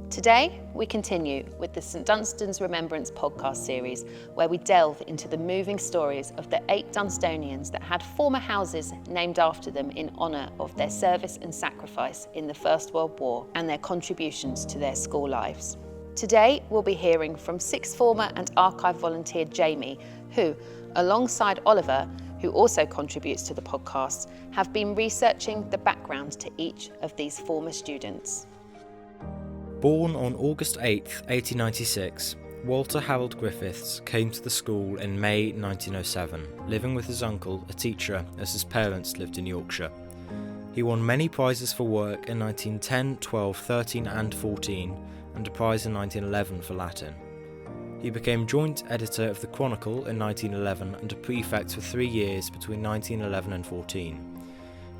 Today, we continue with the St Dunstan's Remembrance podcast series, where we delve into the moving stories of the 8 Dunstonians that had former houses named after them in honour of their service and sacrifice in the First World War and their contributions to their school lives. Today, we'll be hearing from sixth former and archive volunteer Jamie, who, alongside Oliver, who also contributes to the podcast, have been researching the background to each of these former students. Born on August 8, 1896, Walter Harold Griffiths came to the school in May 1907, living with his uncle, a teacher, as his parents lived in Yorkshire. He won many prizes for work in 1910, 12, 13 and 14, and a prize in 1911 for Latin. He became joint editor of the Chronicle in 1911 and a prefect for 3 years between 1911 and 14.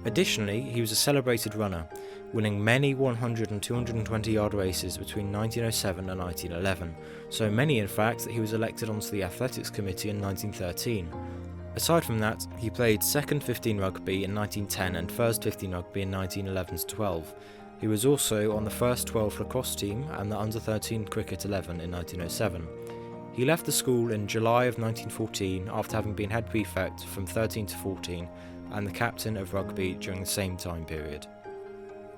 Additionally, he was a celebrated runner, winning many 100 and 220 yard races between 1907 and 1911, so many in fact that he was elected onto the athletics committee in 1913. Aside from that, he played second 15 rugby in 1910 and first 15 rugby in 1911-12. He was also on the first 12 lacrosse team and the under 13 cricket 11 in 1907. He left the school in July of 1914 after having been head prefect from 13 to 14 and the captain of rugby during the same time period.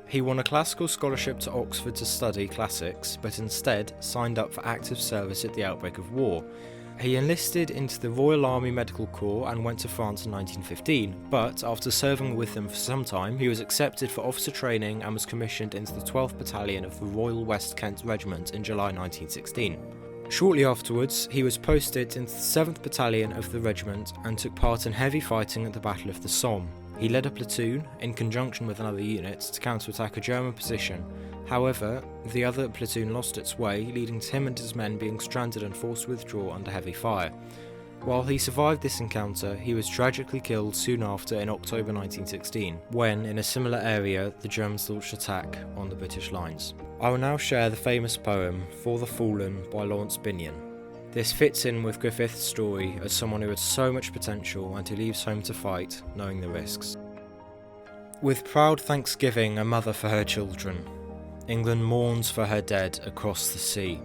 He won a classical scholarship to Oxford to study classics, but instead signed up for active service at the outbreak of war. He enlisted into the Royal Army Medical Corps and went to France in 1915, but after serving with them for some time, he was accepted for officer training and was commissioned into the 12th Battalion of the Royal West Kent Regiment in July 1916. Shortly afterwards, he was posted into the 7th Battalion of the regiment and took part in heavy fighting at the Battle of the Somme. He led a platoon, in conjunction with another unit, to counterattack a German position. However, the other platoon lost its way, leading to him and his men being stranded and forced to withdraw under heavy fire. While he survived this encounter, he was tragically killed soon after in October 1916, when, in a similar area, the Germans launched attack on the British lines. I will now share the famous poem For the Fallen by Lawrence Binyon. This fits in with Griffiths' story as someone who had so much potential and who leaves home to fight, knowing the risks. With proud thanksgiving a mother for her children, England mourns for her dead across the sea.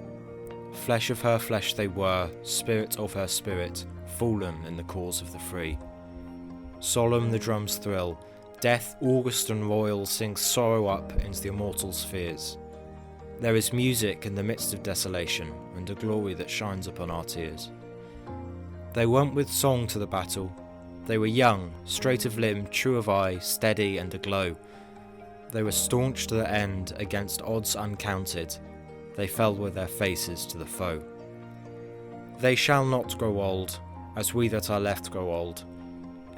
Flesh of her flesh they were, spirit of her spirit, fallen in the cause of the free. Solemn the drums thrill, death august and royal sings sorrow up into the immortal spheres. There is music in the midst of desolation, and a glory that shines upon our tears. They went with song to the battle. They were young, straight of limb, true of eye, steady and aglow. They were staunch to the end against odds uncounted. They fell with their faces to the foe. They shall not grow old, as we that are left grow old.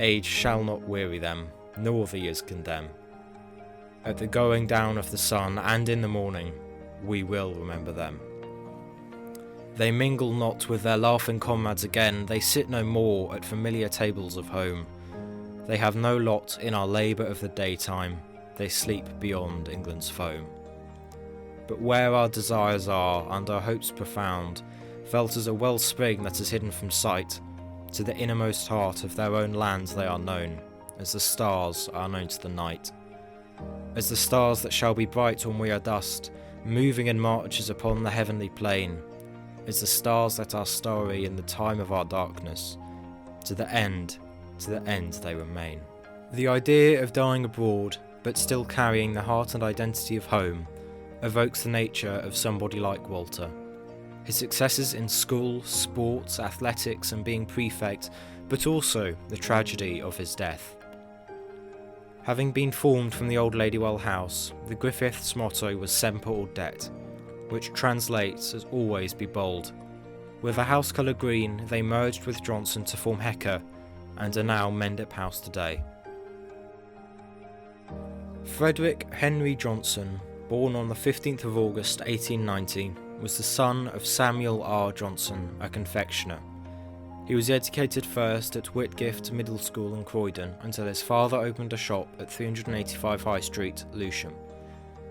Age shall not weary them, nor the years condemn. At the going down of the sun and in the morning, we will remember them. They mingle not with their laughing comrades again, they sit no more at familiar tables of home. They have no lot in our labour of the daytime, they sleep beyond England's foam. But where our desires are, and our hopes profound, felt as a wellspring that is hidden from sight, to the innermost heart of their own lands they are known, as the stars are known to the night. As the stars that shall be bright when we are dust, moving in marches upon the heavenly plain, as the stars that are starry in the time of our darkness, to the end they remain. The idea of dying abroad, but still carrying the heart and identity of home, evokes the nature of somebody like Walter. His successes in school, sports, athletics and being prefect, but also the tragedy of his death. Having been formed from the old Ladywell house, the Griffiths motto was Semper Audet, which translates as always be bold. With a house colour green, they merged with Johnson to form Hecker, and are now Mendip House today. Frederick Henry Johnson, born on the 15th of August 1890, was the son of Samuel R. Johnson, a confectioner. He was educated first at Whitgift Middle School in Croydon until his father opened a shop at 385 High Street, Lewisham.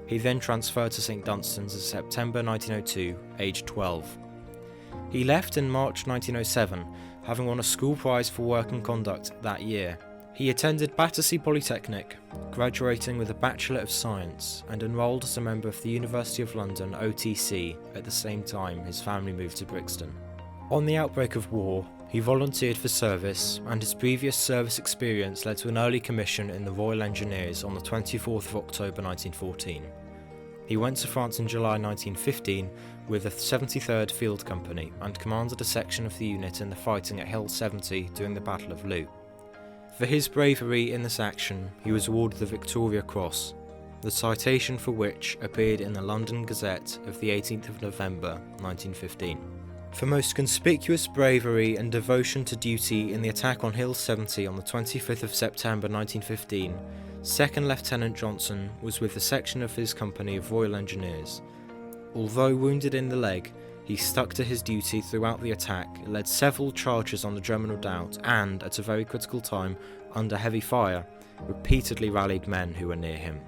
He then transferred to St Dunstan's in September 1902, aged 12. He left in March 1907, having won a school prize for work and conduct that year. He attended Battersea Polytechnic, graduating with a Bachelor of Science, and enrolled as a member of the University of London OTC at the same time his family moved to Brixton. On the outbreak of war, he volunteered for service, and his previous service experience led to an early commission in the Royal Engineers on the 24th of October 1914. He went to France in July 1915 with the 73rd Field Company and commanded a section of the unit in the fighting at Hill 70 during the Battle of Loo. For his bravery in this action, he was awarded the Victoria Cross, the citation for which appeared in the London Gazette of the 18th of November 1915. For most conspicuous bravery and devotion to duty in the attack on Hill 70 on the 25th of September 1915, 2nd Lieutenant Johnson was with a section of his company of Royal Engineers. Although wounded in the leg, he stuck to his duty throughout the attack, led several charges on the German redoubt, and, at a very critical time, under heavy fire, repeatedly rallied men who were near him.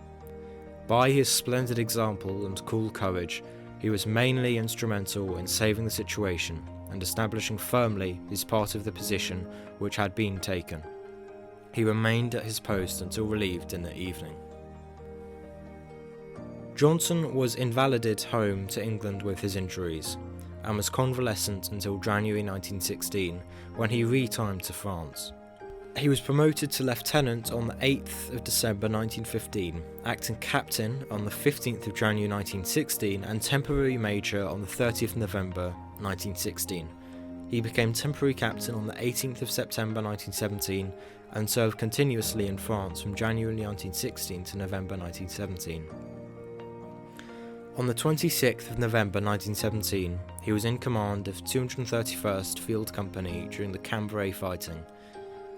By his splendid example and cool courage, he was mainly instrumental in saving the situation and establishing firmly his part of the position which had been taken. He remained at his post until relieved in the evening. Johnson was invalided home to England with his injuries, and was convalescent until January 1916, when he retimed to France. He was promoted to lieutenant on the 8th of December 1915, acting captain on the 15th of January 1916, and temporary major on the 30th of November 1916. He became temporary captain on the 18th of September 1917, and served continuously in France from January 1916 to November 1917. On the 26th of November 1917, he was in command of 231st Field Company during the Cambrai fighting.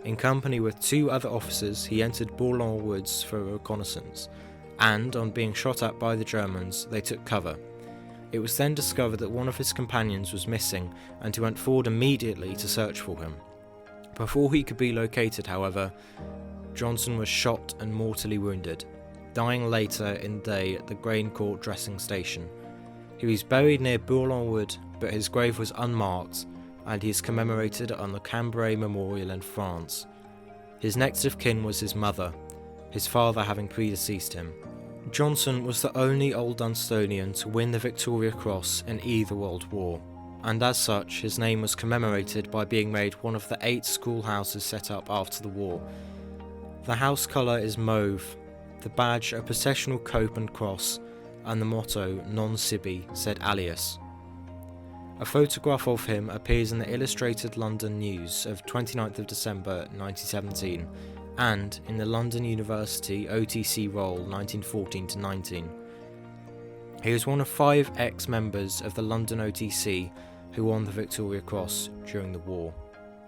In company with two other officers, he entered Bourlon Woods for a reconnaissance, and, on being shot at by the Germans, they took cover. It was then discovered that one of his companions was missing, and he went forward immediately to search for him. Before he could be located, however, Johnson was shot and mortally wounded, dying later in the day at the Grain Court dressing station. He was buried near Bourlon Wood, but his grave was unmarked, and he is commemorated on the Cambrai Memorial in France. His next of kin was his mother, his father having predeceased him. Johnson was the only Old Dunstonian to win the Victoria Cross in either World War, and as such his name was commemorated by being made one of the 8 schoolhouses set up after the war. The house colour is mauve, the badge a processional cope and cross, and the motto Non Sibi sed alias. A photograph of him appears in the Illustrated London News of 29th of December 1917 and in the London University OTC Roll 1914-19. He was one of 5 ex-members of the London OTC who won the Victoria Cross during the war.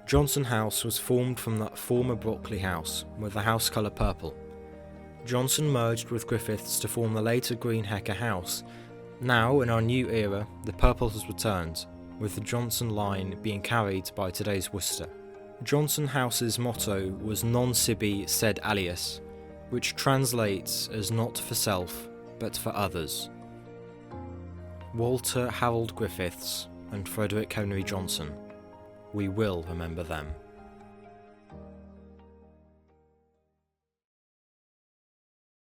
Johnson House was formed from the former Brockley House, with the house colour purple. Johnson merged with Griffiths to form the later Greenhecker House. Now, in our new era, the purple has returned, with the Johnson line being carried by today's Worcester. Johnson House's motto was Non Sibi sed alias, which translates as not for self, but for others. Walter Harold Griffiths and Frederick Henry Johnson. We will remember them.